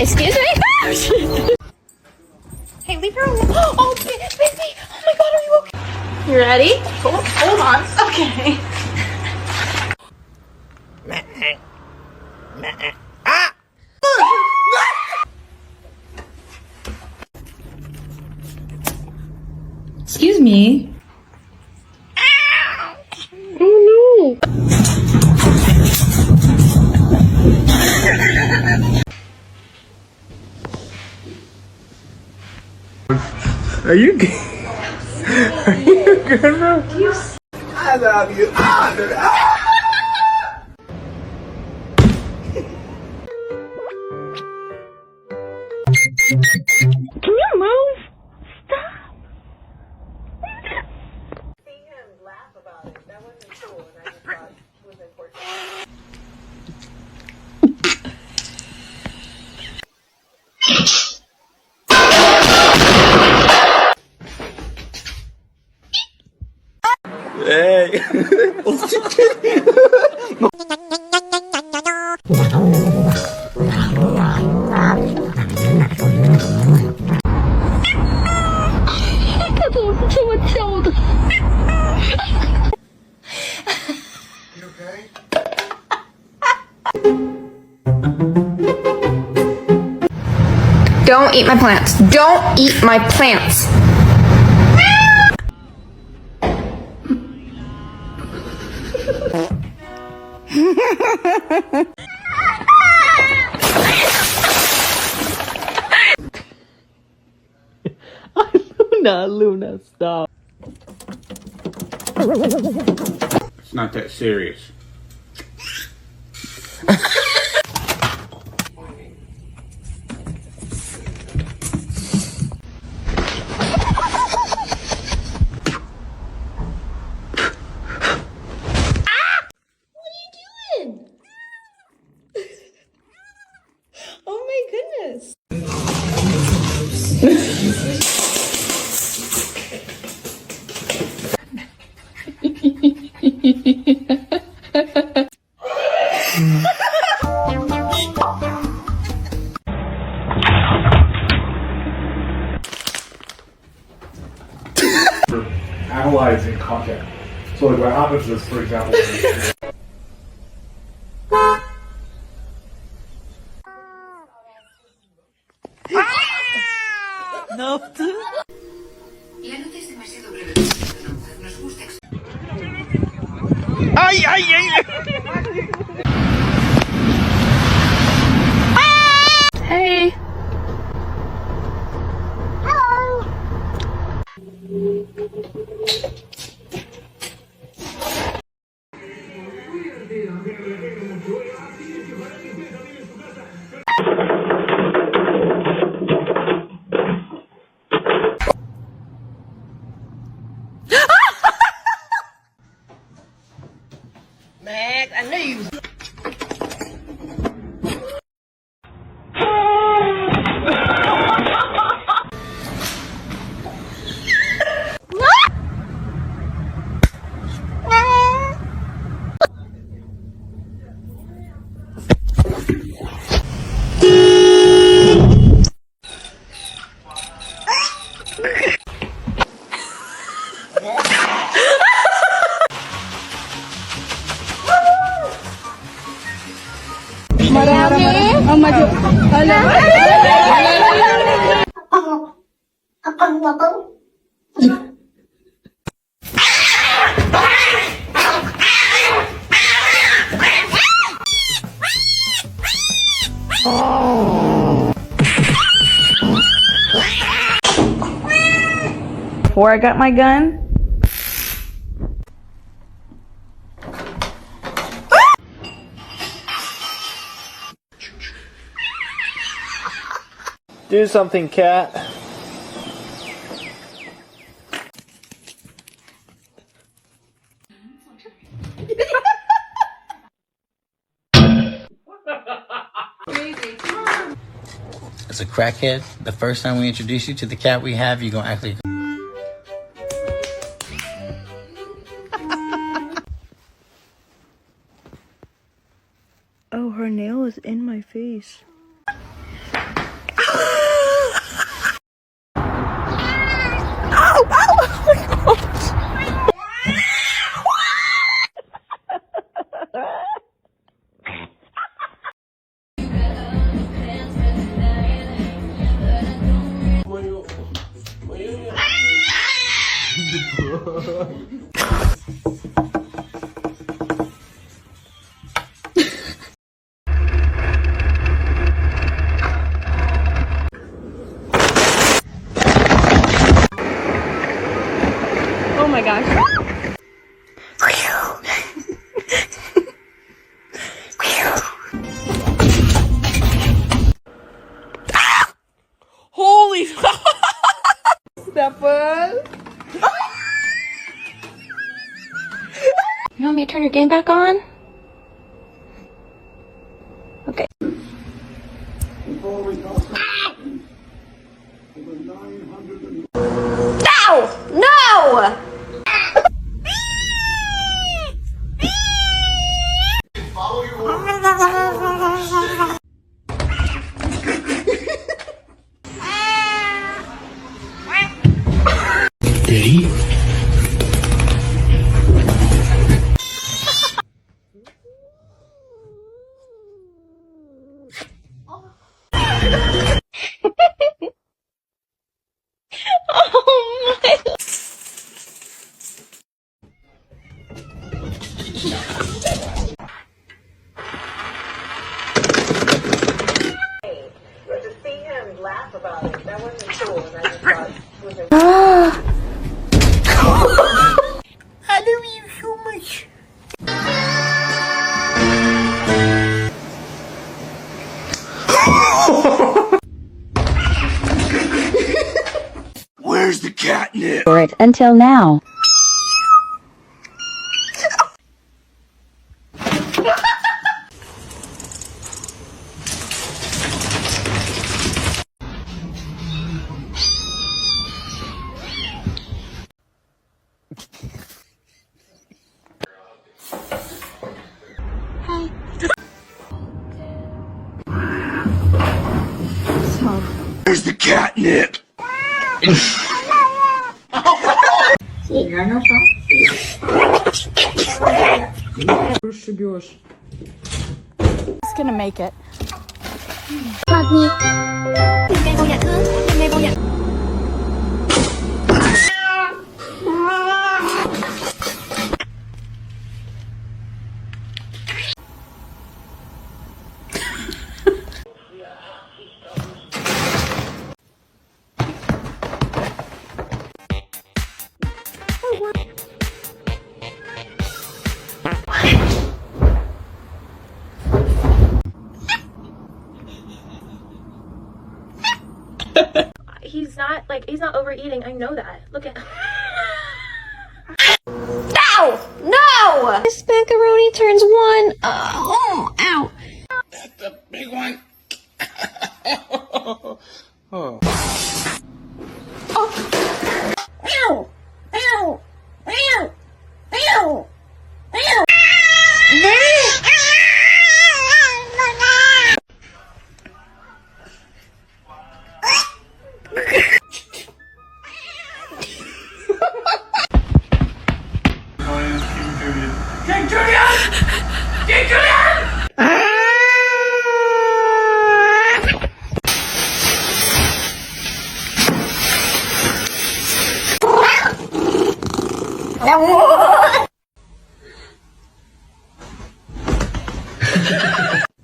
Excuse me? Hey, leave her alone. Oh, baby. Oh my God, are you okay? You ready? Hold on. Okay. Excuse me. Oh no. Are you good? Are you good, bro? I love you. Can you move? Stop. Seeing him laugh about it, that wasn't cool, and I just thought it was important. Hey. You okay? Don't eat my plants. Don't eat my plants. Luna, stop. It's not that serious. Oh my goodness. For analyzing content. So like what happens is, for example, No. Ay, ay, ay. Hey. Max, I knew you was... Before I got my gun, Do something, cat. As a crackhead, the first time we introduce you to the cat we have, you're gonna actually. oh, her nail is in my face. want me to turn your game back on? Okay. No! No! Ready? Oh my. But to see him laugh about it, that wasn't cool, and I just thought it was I love you so much. Where's the catnip? For it until now. Where's the catnip? It's gonna make it. He's not overeating. I know that. Look at. No! No! This macaroni turns one. Ow. That's a big one. Oh. Ow! Ow! Ow! Ow! Ow!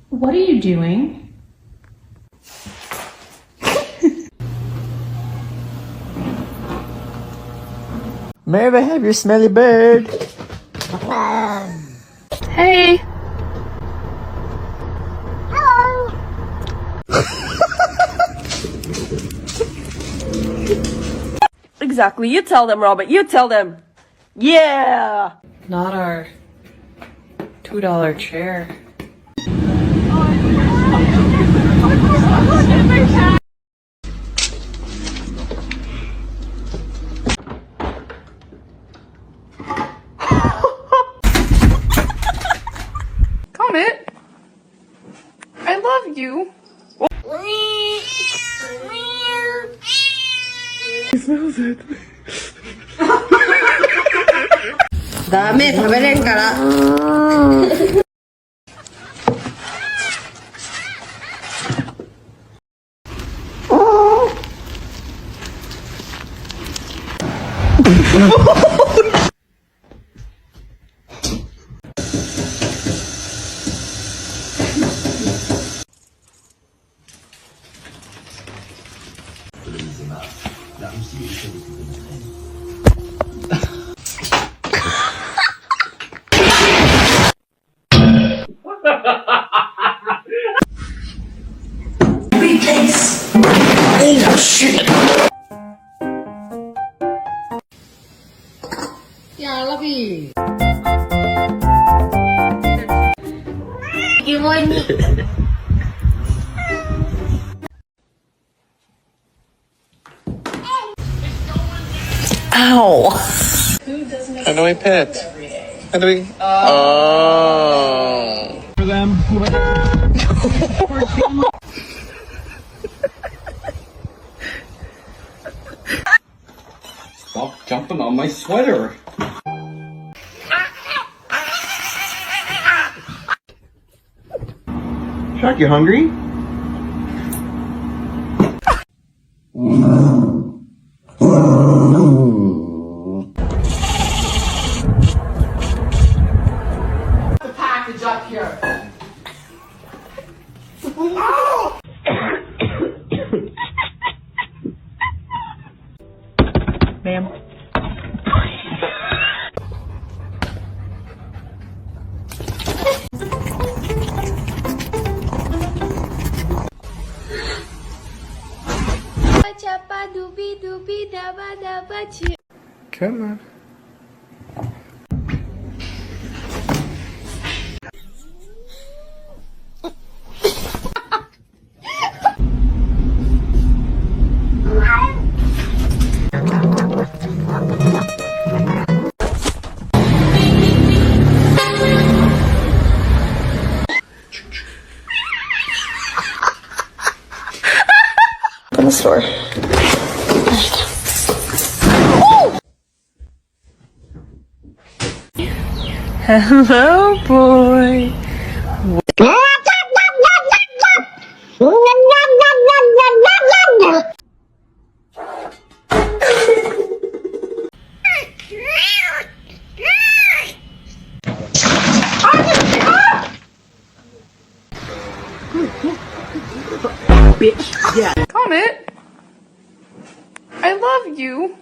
What are you doing? May I have your smelly bird? Hey! Exactly. You tell them, Robert. You tell them. Yeah. Not our $2 chair. Comet, I love you. He smells it. qué bonito. Ow. How do I pet? How do we? Oh. For them. Stop jumping on my sweater. Shark, you hungry? The package up here. Ma'am. Chapa dubi dubi daba daba chi. Come on. In the store. Hello, boy. Comet, I love you.